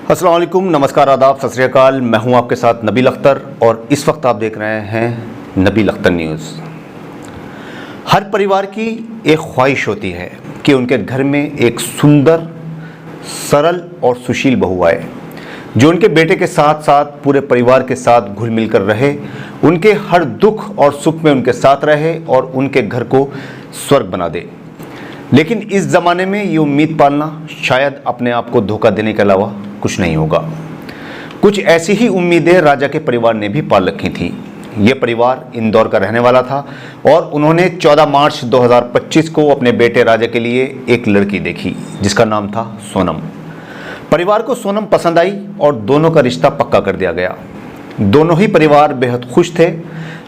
अस्सलाम वालेकुम, नमस्कार, आदाब, सत श्री अकाल। मैं हूं आपके साथ नबील अख्तर और इस वक्त आप देख रहे हैं नबील अख्तर न्यूज़। हर परिवार की एक ख्वाहिश होती है कि उनके घर में एक सुंदर, सरल और सुशील बहू आए जो उनके बेटे के साथ साथ पूरे परिवार के साथ घुल मिल कर रहे, उनके हर दुख और सुख में उनके साथ रहे और उनके घर को स्वर्ग बना दे। लेकिन इस ज़माने में ये उम्मीद पालना शायद अपने आप को धोखा देने के अलावा कुछ नहीं होगा। कुछ ऐसी ही उम्मीदें राजा के परिवार ने भी पाल रखी थी। ये परिवार इंदौर का रहने वाला था और उन्होंने 14 मार्च 2025 को अपने बेटे राजा के लिए एक लड़की देखी जिसका नाम था सोनम। परिवार को सोनम पसंद आई और दोनों का रिश्ता पक्का कर दिया गया। दोनों ही परिवार बेहद खुश थे।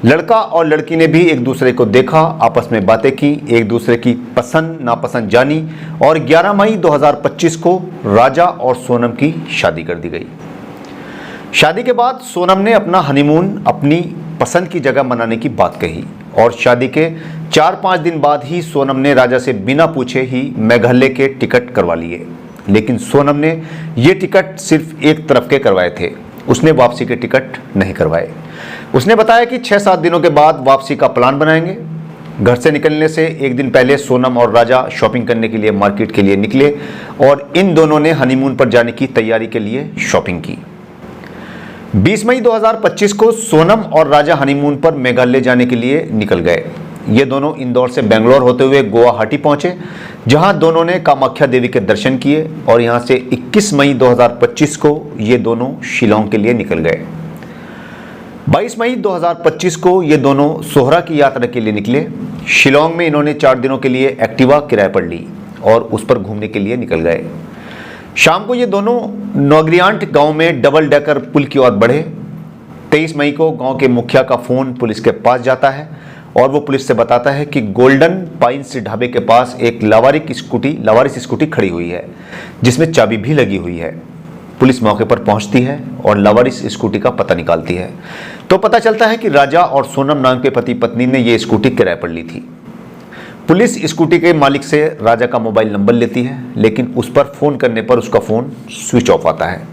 लड़का और लड़की ने भी एक दूसरे को देखा, आपस में बातें की, एक दूसरे की पसंद नापसंद जानी और 11 मई 2025 को राजा और सोनम की शादी कर दी गई। शादी के बाद सोनम ने अपना हनीमून अपनी पसंद की जगह मनाने की बात कही और शादी के 4-5 दिन बाद ही सोनम ने राजा से बिना पूछे ही मेघालय के टिकट करवा लिए। लेकिन सोनम ने ये टिकट सिर्फ एक तरफ के करवाए थे, उसने वापसी के टिकट नहीं करवाए। उसने बताया कि 6-7 दिनों के बाद वापसी का प्लान बनाएंगे। घर से निकलने से एक दिन पहले सोनम और राजा शॉपिंग करने के लिए मार्केट के लिए निकले और इन दोनों ने हनीमून पर जाने की तैयारी के लिए शॉपिंग की। 20 मई 2025 को सोनम और राजा हनीमून पर मेघालय जाने के लिए निकल गए। ये दोनों इंदौर से बेंगलोर होते हुए गुवाहाटी पहुंचे, जहां दोनों ने कामाख्या देवी के दर्शन किए और यहां से 21 मई 2025 को ये दोनों शिलोंग के लिए निकल गए। 22 मई 2025 को ये दोनों सोहरा की यात्रा के लिए निकले। शिलोंग में इन्होंने 4 दिनों के लिए एक्टिवा किराए पर ली और उस पर घूमने के लिए निकल गए। शाम को ये दोनों नौगरियांट गांव में डबल डेकर पुल की ओर बढ़े। 23 मई को गांव के मुखिया का फोन पुलिस के पास जाता है और वो पुलिस से बताता है कि गोल्डन पाइन्स ढाबे के पास एक लावारिस स्कूटी खड़ी हुई है जिसमें चाबी भी लगी हुई है। पुलिस मौके पर पहुंचती है और लावारिस स्कूटी का पता निकालती है तो पता चलता है कि राजा और सोनम नाम के पति पत्नी ने ये स्कूटी किराए पर ली थी। पुलिस स्कूटी के मालिक से राजा का मोबाइल नंबर लेती है, लेकिन उस पर फ़ोन करने पर उसका फ़ोन स्विच ऑफ आता है।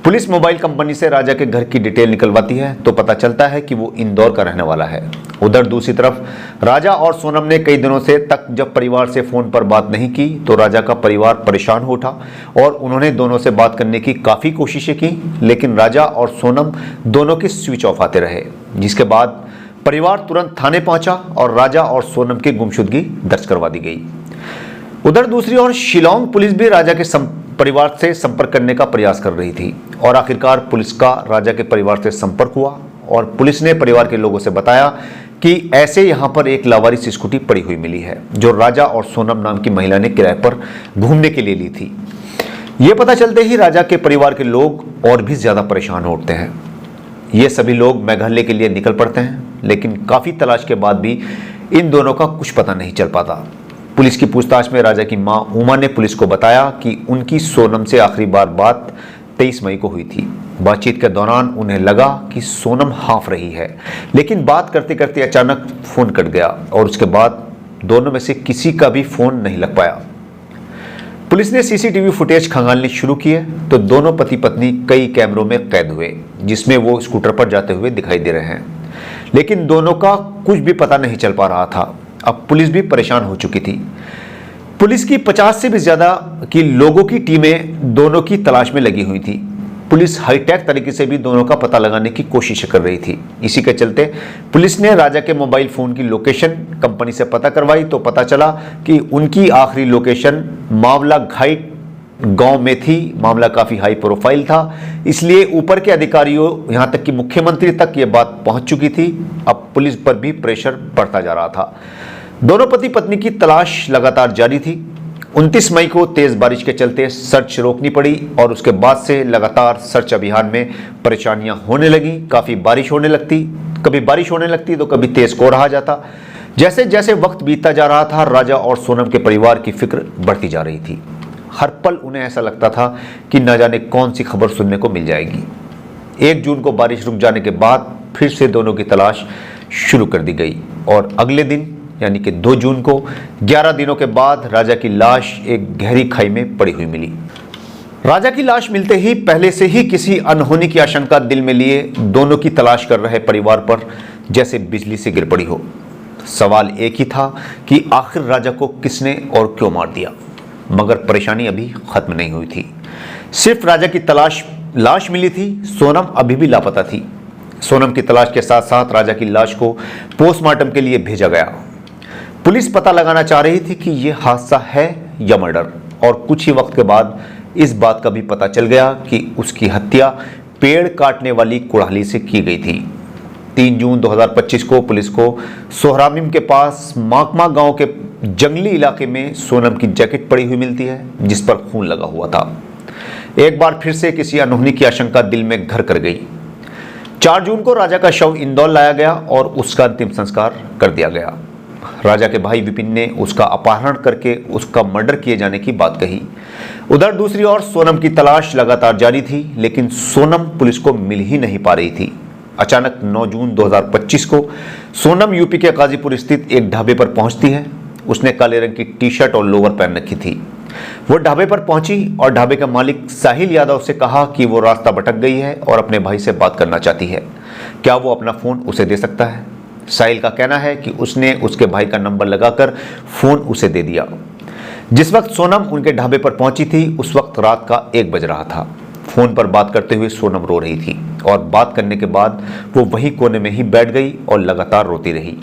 पुलिस मोबाइल कंपनी से राजा के घर की डिटेल निकलवाती है तो पता चलता है कि वो इंदौर का रहने वाला है। उधर दूसरी तरफ राजा और सोनम ने कई दिनों से तक जब परिवार से फ़ोन पर बात नहीं की तो राजा का परिवार परेशान हो उठा और उन्होंने दोनों से बात करने की काफ़ी कोशिशें की, लेकिन राजा और सोनम दोनों के स्विच ऑफ आते रहे, जिसके बाद परिवार तुरंत थाने पहुंचा और राजा और सोनम की गुमशुदगी दर्ज करवा दी गई। उधर दूसरी ओर शिलोंग पुलिस भी राजा के परिवार से संपर्क करने का प्रयास कर रही थी और आखिरकार पुलिस का राजा के परिवार से संपर्क हुआ और पुलिस ने परिवार के लोगों से बताया कि ऐसे यहाँ पर एक लावारिस स्कूटी पड़ी हुई मिली है जो राजा और सोनम नाम की महिला ने किराए पर घूमने के लिए ली थी। ये पता चलते ही राजा के परिवार के लोग और भी ज़्यादा परेशान हो उठते हैं। ये सभी लोग मेघालय के लिए निकल पड़ते हैं, लेकिन काफ़ी तलाश के बाद भी इन दोनों का कुछ पता नहीं चल पाता। पुलिस की पूछताछ में राजा की मां उमा ने पुलिस को बताया कि उनकी सोनम से आखिरी बार बात 23 मई को हुई थी। बातचीत के दौरान उन्हें लगा कि सोनम हाँफ रही है, लेकिन बात करते करते अचानक फ़ोन कट गया और उसके बाद दोनों में से किसी का भी फ़ोन नहीं लग पाया। पुलिस ने सीसीटीवी फुटेज खंगालने शुरू किए तो दोनों पति पत्नी कई कैमरों में कैद हुए जिसमें वो स्कूटर पर जाते हुए दिखाई दे रहे हैं, लेकिन दोनों का कुछ भी पता नहीं चल पा रहा था। अब पुलिस भी परेशान हो चुकी थी। पुलिस की 50 से भी ज़्यादा की लोगों की टीमें दोनों की तलाश में लगी हुई थी। पुलिस हाईटेक तरीके से भी दोनों का पता लगाने की कोशिश कर रही थी। इसी के चलते पुलिस ने राजा के मोबाइल फ़ोन की लोकेशन कंपनी से पता करवाई तो पता चला कि उनकी आखिरी लोकेशन मावला घाट गांव में थी। मामला काफ़ी हाई प्रोफाइल था, इसलिए ऊपर के अधिकारियों यहाँ तक कि मुख्यमंत्री तक ये बात पहुँच चुकी थी। अब पुलिस पर भी प्रेशर बढ़ता जा रहा था। दोनों पति पत्नी की तलाश लगातार जारी थी। 29 मई को तेज़ बारिश के चलते सर्च रोकनी पड़ी और उसके बाद से लगातार सर्च अभियान में परेशानियां होने लगी। काफ़ी बारिश होने लगती, कभी बारिश होने लगती तो कभी तेज़ कोहरा आ जाता। जैसे जैसे वक्त बीतता जा रहा था, राजा और सोनम के परिवार की फिक्र बढ़ती जा रही थी। हर पल उन्हें ऐसा लगता था कि न जाने कौन सी खबर सुनने को मिल जाएगी। 1 जून को बारिश रुक जाने के बाद फिर से दोनों की तलाश शुरू कर दी गई और अगले दिन यानी कि 2 जून को 11 दिनों के बाद राजा की लाश एक गहरी खाई में पड़ी हुई मिली। राजा की लाश मिलते ही पहले से ही किसी अनहोनी की आशंका दिल में लिए दोनों की तलाश कर रहे परिवार पर जैसे बिजली से गिर पड़ी हो। सवाल एक ही था कि आखिर राजा को किसने और क्यों मार दिया, मगर परेशानी अभी खत्म नहीं हुई थी। सिर्फ राजा की लाश मिली थी, सोनम अभी भी लापता थी। सोनम की तलाश के साथ साथ राजा की लाश को पोस्टमार्टम के लिए भेजा गया। पुलिस पता लगाना चाह रही थी कि यह हादसा है या मर्डर, और कुछ ही वक्त के बाद इस बात का भी पता चल गया कि उसकी हत्या पेड़ काटने वाली कुड़ाली से की गई थी। 3 जून 2025 को पुलिस को सोहरामिम के पास माकमा गांव के जंगली इलाके में सोनम की जैकेट पड़ी हुई मिलती है, जिस पर खून लगा हुआ था। एक बार फिर से किसी अनहोनी की आशंका दिल में घर कर गई। 4 जून को राजा का शव इंदौर लाया गया और उसका अंतिम संस्कार कर दिया गया। राजा के भाई विपिन ने उसका अपहरण करके उसका मर्डर किए जाने की बात कही। उधर दूसरी ओर सोनम की तलाश लगातार जारी थी, लेकिन सोनम पुलिस को मिल ही नहीं पा रही थी। अचानक 9 जून 2025 को सोनम यूपी के गाजीपुर स्थित एक ढाबे पर पहुंचती है। उसने काले रंग की टी-शर्ट और लोअर पहन रखी थी। वो ढाबे पर पहुंची और ढाबे का मालिक साहिल यादव से कहा कि वो रास्ता भटक गई है और अपने भाई से बात करना चाहती है, क्या वो अपना फोन उसे दे सकता है। साहिल का कहना है कि उसने उसके भाई का नंबर लगाकर फोन उसे दे दिया। जिस वक्त सोनम उनके ढाबे पर पहुंची थी उस वक्त रात का 1 बज रहा था। फोन पर बात करते हुए सोनम रो रही थी और बात करने के बाद वो वहीं कोने में ही बैठ गई और लगातार रोती रही।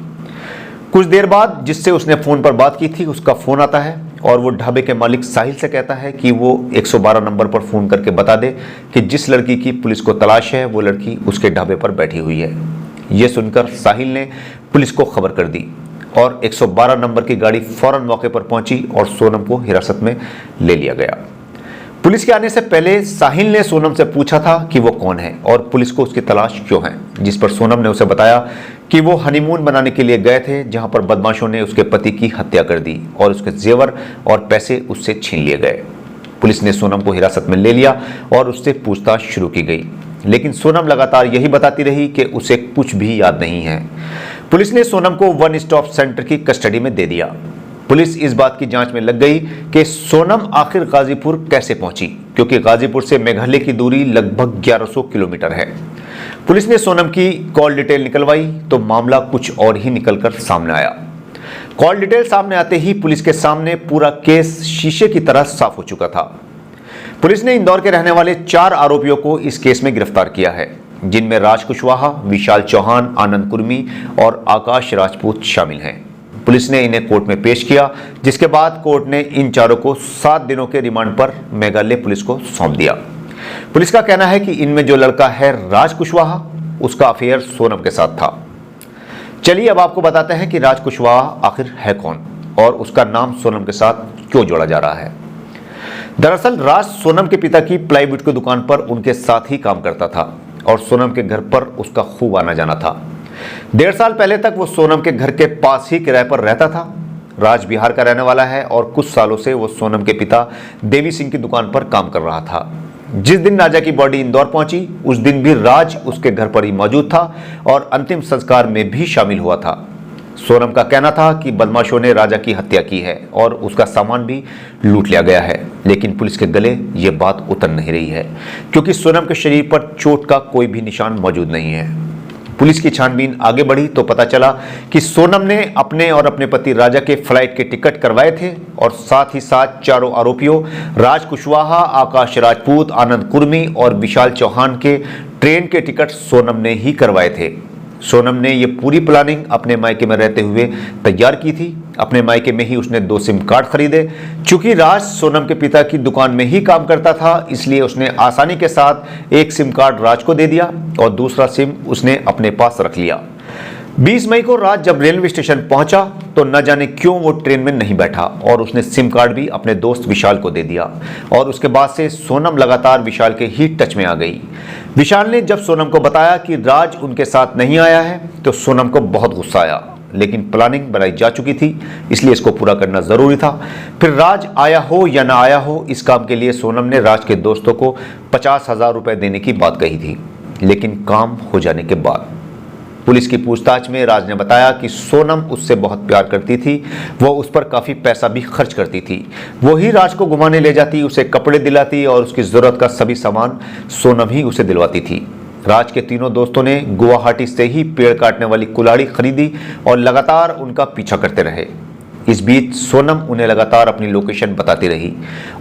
कुछ देर बाद जिससे उसने फोन पर बात की थी उसका फोन आता है और वो ढाबे के मालिक साहिल से कहता है कि वो 112 नंबर पर फोन करके बता दे कि जिस लड़की की पुलिस को तलाश है वो लड़की उसके ढाबे पर बैठी हुई है। ये सुनकर साहिल ने पुलिस को खबर कर दी और 112 नंबर की गाड़ी फौरन मौके पर पहुंची और सोनम को हिरासत में ले लिया गया। पुलिस के आने से पहले साहिल ने सोनम से पूछा था कि वो कौन है और पुलिस को उसकी तलाश क्यों है, जिस पर सोनम ने उसे बताया कि वो हनीमून मनाने के लिए गए थे, जहां पर बदमाशों ने उसके पति की हत्या कर दी और उसके जेवर और पैसे उससे छीन लिए गए। पुलिस ने सोनम को हिरासत में ले लिया और उससे पूछताछ शुरू की गई, लेकिन सोनम लगातार यही बताती रही कि उसे कुछ भी याद नहीं है। पुलिस ने सोनम को 1 स्टॉप सेंटर की कस्टडी में दे दिया। पुलिस इस बात की जांच में लग गई कि सोनम आखिर गाजीपुर कैसे पहुंची, क्योंकि गाजीपुर से मेघालय की दूरी लगभग 1100 किलोमीटर है। पुलिस ने सोनम की कॉल डिटेल निकलवाई तो मामला कुछ और ही निकलकर सामने आया। कॉल डिटेल सामने आते ही पुलिस के सामने पूरा केस शीशे की तरह साफ हो चुका था। पुलिस ने इंदौर के रहने वाले 4 आरोपियों को इस केस में गिरफ्तार किया है, जिनमें राज कुशवाहा, विशाल चौहान, आनंद कुर्मी और आकाश राजपूत शामिल हैं। पुलिस ने इन्हें कोर्ट में पेश किया, जिसके बाद कोर्ट ने इन चारों को 7 दिनों के रिमांड पर मेघालय पुलिस को सौंप दिया। पुलिस का कहना है कि इनमें जो लड़का है राज कुशवाहा, उसका अफेयर सोनम के साथ था। चलिए अब आपको बताते हैं कि राज कुशवाहा आखिर है कौन और उसका नाम सोनम के साथ क्यों जोड़ा जा रहा है। दरअसल राज सोनम के पिता की प्लाईवुड की दुकान पर उनके साथ ही काम करता था और सोनम के घर पर उसका खूब आना जाना था। 1.5 साल पहले तक वो सोनम के घर के पास ही किराए पर रहता था। राज बिहार का रहने वाला है और कुछ सालों से वो सोनम के पिता देवी सिंह की दुकान पर काम कर रहा था। जिस दिन राजा की बॉडी इंदौर पहुंची उस दिन भी राज उसके घर पर ही मौजूद था और अंतिम संस्कार में भी शामिल हुआ था। सोनम का कहना था कि बदमाशों ने राजा की हत्या की है और उसका सामान भी लूट लिया गया है, लेकिन पुलिस के गले ये बात उतर नहीं रही है, क्योंकि सोनम के शरीर पर चोट का कोई भी निशान मौजूद नहीं है। पुलिस की छानबीन आगे बढ़ी तो पता चला कि सोनम ने अपने और अपने पति राजा के फ्लाइट के टिकट करवाए थे और साथ ही साथ चारों आरोपियों राज कुशवाहा, आकाश राजपूत, आनंद कुर्मी और विशाल चौहान के ट्रेन के टिकट सोनम ने ही करवाए थे। सोनम ने ये पूरी प्लानिंग अपने मायके में रहते हुए तैयार की थी। अपने मायके में ही उसने 2 सिम कार्ड खरीदे। चूंकि राज सोनम के पिता की दुकान में ही काम करता था, इसलिए उसने आसानी के साथ एक सिम कार्ड राज को दे दिया और दूसरा सिम उसने अपने पास रख लिया। 20 मई को राज जब रेलवे स्टेशन पहुंचा तो न जाने क्यों वो ट्रेन में नहीं बैठा और उसने सिम कार्ड भी अपने दोस्त विशाल को दे दिया और उसके बाद से सोनम लगातार विशाल के ही टच में आ गई। विशाल ने जब सोनम को बताया कि राज उनके साथ नहीं आया है तो सोनम को बहुत गुस्सा आया, लेकिन प्लानिंग बनाई जा चुकी थी, इसलिए इसको पूरा करना जरूरी था। फिर राज आया हो या ना आया हो, इस काम के लिए सोनम ने राज के दोस्तों को 50,000 रुपए देने की बात कही थी, लेकिन काम हो जाने के बाद पुलिस की पूछताछ में राज ने बताया कि सोनम उससे बहुत प्यार करती थी, वो उस पर काफ़ी पैसा भी खर्च करती थी। वो ही राज को घुमाने ले जाती, उसे कपड़े दिलाती और उसकी ज़रूरत का सभी सामान सोनम ही उसे दिलवाती थी। राज के तीनों दोस्तों ने गुवाहाटी से ही पेड़ काटने वाली कुल्हाड़ी खरीदी और लगातार उनका पीछा करते रहे। इस बीच सोनम उन्हें लगातार अपनी लोकेशन बताती रही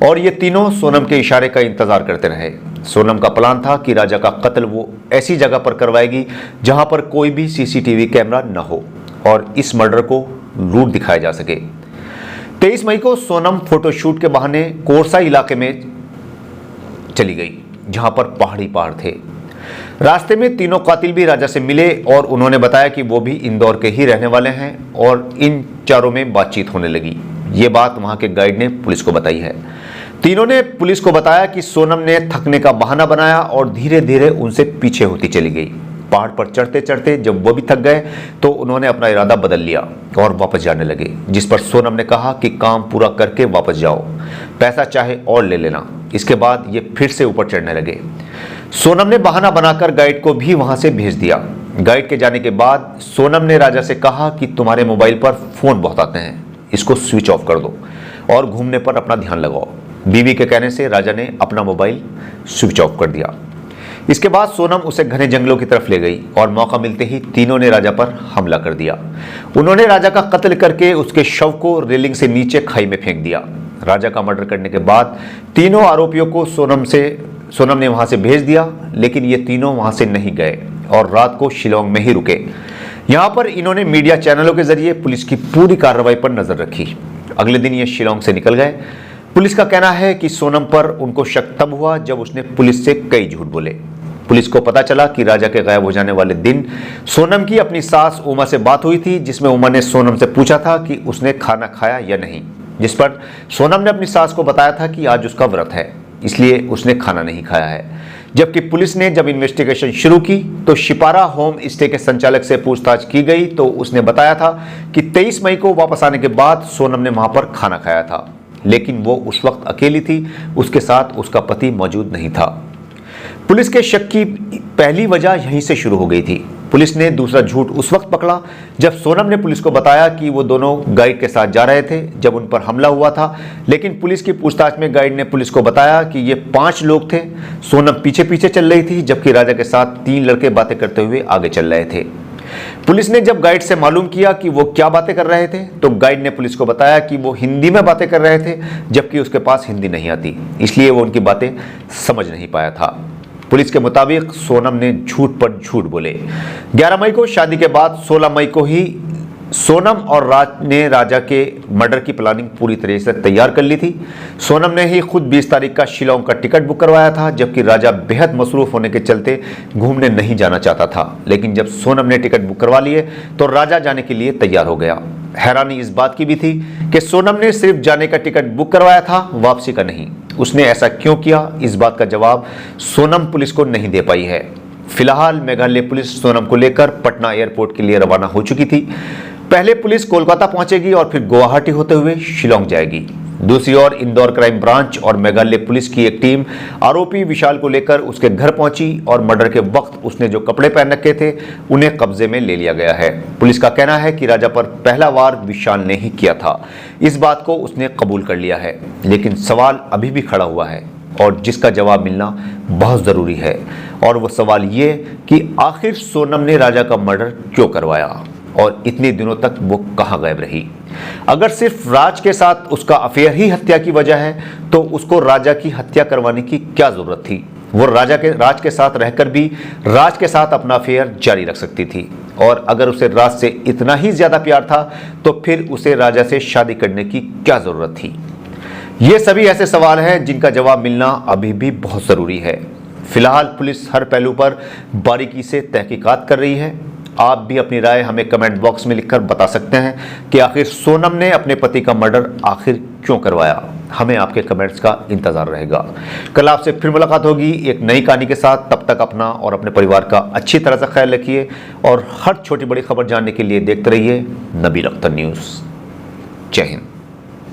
और ये तीनों सोनम के इशारे का इंतजार करते रहे। सोनम का प्लान था कि राजा का कत्ल वो ऐसी जगह पर करवाएगी जहां पर कोई भी सीसीटीवी कैमरा न हो और इस मर्डर को रूट दिखाया जा सके। 23 मई को सोनम फोटोशूट के बहाने कोरसा इलाके में चली गई जहां पर पहाड़ी पहाड़ थे। रास्ते में तीनों कातिल भी राजा से मिले और उन्होंने बताया कि वो भी इंदौर के ही रहने वाले हैं और इन चारों में बातचीत होने लगी। ये बात वहां के गाइड ने पुलिस को बताई है। तीनों ने पुलिस को बताया कि सोनम ने थकने का बहाना बनाया और धीरे धीरे उनसे पीछे होती चली गई। पहाड़ पर चढ़ते चढ़ते जब वो भी थक गए तो उन्होंने अपना इरादा बदल लिया और वापस जाने लगे, जिस पर सोनम ने कहा कि काम पूरा करके वापस जाओ, पैसा चाहे और ले लेना। इसके बाद ये फिर से ऊपर चढ़ने लगे। सोनम ने बहाना बनाकर गाइड को भी वहां से भेज दिया। गाइड के जाने के बाद सोनम ने राजा से कहा कि तुम्हारे मोबाइल पर फोन बहुत आते हैं, इसको स्विच ऑफ कर दो और घूमने पर अपना ध्यान लगाओ। बीवी के कहने से राजा ने अपना मोबाइल स्विच ऑफ कर दिया। इसके बाद सोनम उसे घने जंगलों की तरफ ले गई और मौका मिलते ही तीनों ने राजा पर हमला कर दिया। उन्होंने राजा का कत्ल करके उसके शव को रेलिंग से नीचे खाई में फेंक दिया। राजा का मर्डर करने के बाद तीनों आरोपियों को सोनम ने वहां से भेज दिया, लेकिन ये तीनों वहां से नहीं गए और रात को शिलोंग में ही रुके। यहां पर इन्होंने मीडिया चैनलों के जरिए पुलिस की पूरी कार्रवाई पर नजर रखी। अगले दिन ये शिलोंग से निकल गए। पुलिस का कहना है कि सोनम पर उनको शक तब हुआ जब उसने पुलिस से कई झूठ बोले। पुलिस को पता चला कि राजा के गायब हो जाने वाले दिन सोनम की अपनी सास उमा से बात हुई थी, जिसमें उमा ने सोनम से पूछा था कि उसने खाना खाया या नहीं, जिस पर सोनम ने अपनी सास को बताया था कि आज उसका व्रत है, इसलिए उसने खाना नहीं खाया है। जबकि पुलिस ने जब इन्वेस्टिगेशन शुरू की तो शिपारा होम स्टे के संचालक से पूछताछ की गई तो उसने बताया था कि 23 मई को वापस आने के बाद सोनम ने वहां पर खाना खाया था, लेकिन वो उस वक्त अकेली थी, उसके साथ उसका पति मौजूद नहीं था। पुलिस के शक की पहली वजह यहीं से शुरू हो गई थी। पुलिस ने दूसरा झूठ उस वक्त पकड़ा जब सोनम ने पुलिस को बताया कि वो दोनों गाइड के साथ जा रहे थे जब उन पर हमला हुआ था, लेकिन पुलिस की पूछताछ में गाइड ने पुलिस को बताया कि ये 5 लोग थे। सोनम पीछे पीछे चल रही थी, जबकि राजा के साथ 3 लड़के बातें करते हुए आगे चल रहे थे। पुलिस ने जब गाइड से मालूम किया कि वो क्या बातें कर रहे थे तो गाइड ने पुलिस को बताया कि वो हिंदी में बातें कर रहे थे, जबकि उसके पास हिंदी नहीं आती, इसलिए वो उनकी बातें समझ नहीं पाया था। पुलिस के मुताबिक सोनम ने झूठ पर झूठ बोले। 11 मई को शादी के बाद 16 मई को ही सोनम और राज ने राजा के मर्डर की प्लानिंग पूरी तरह से तैयार कर ली थी। सोनम ने ही खुद 20 तारीख का शिलोंग का टिकट बुक करवाया था, जबकि राजा बेहद मसरूफ होने के चलते घूमने नहीं जाना चाहता था। लेकिन जब सोनम ने टिकट बुक करवा लिए तो राजा जाने के लिए तैयार हो गया। हैरानी इस बात की भी थी कि सोनम ने सिर्फ जाने का टिकट बुक करवाया था, वापसी का नहीं। उसने ऐसा क्यों किया, इस बात का जवाब सोनम पुलिस को नहीं दे पाई है। फिलहाल मेघालय पुलिस सोनम को लेकर पटना एयरपोर्ट के लिए रवाना हो चुकी थी। पहले पुलिस कोलकाता पहुंचेगी और फिर गुवाहाटी होते हुए शिलोंग जाएगी। दूसरी ओर इंदौर क्राइम ब्रांच और मेघालय पुलिस की एक टीम आरोपी विशाल को लेकर उसके घर पहुंची और मर्डर के वक्त उसने जो कपड़े पहन रखे थे उन्हें कब्जे में ले लिया गया है। पुलिस का कहना है कि राजा पर पहला वार विशाल ने ही किया था। इस बात को उसने कबूल कर लिया है, लेकिन सवाल अभी भी खड़ा हुआ है और जिसका जवाब मिलना बहुत ज़रूरी है, और वो सवाल ये कि आखिर सोनम ने राजा का मर्डर क्यों करवाया और इतने दिनों तक वो कहाँ गायब रही। अगर सिर्फ राज के साथ उसका अफेयर ही हत्या की वजह है तो उसको राजा की हत्या करवाने की क्या जरूरत थी। वो राज के साथ रहकर भी राज के साथ अपना अफेयर जारी रख सकती थी, और अगर उसे राज से इतना ही ज्यादा प्यार था तो फिर उसे राजा से शादी करने की क्या जरूरत थी। ये सभी ऐसे सवाल हैं जिनका जवाब मिलना अभी भी बहुत जरूरी है। फिलहाल पुलिस हर पहलू पर बारीकी से तहकीकात कर रही है। आप भी अपनी राय हमें कमेंट बॉक्स में लिखकर बता सकते हैं कि आखिर सोनम ने अपने पति का मर्डर आखिर क्यों करवाया। हमें आपके कमेंट्स का इंतजार रहेगा। कल आपसे फिर मुलाकात होगी एक नई कहानी के साथ। तब तक अपना और अपने परिवार का अच्छी तरह से ख्याल रखिए और हर छोटी बड़ी खबर जानने के लिए देखते रहिए नबील अख्तर न्यूज़। जय हिंद।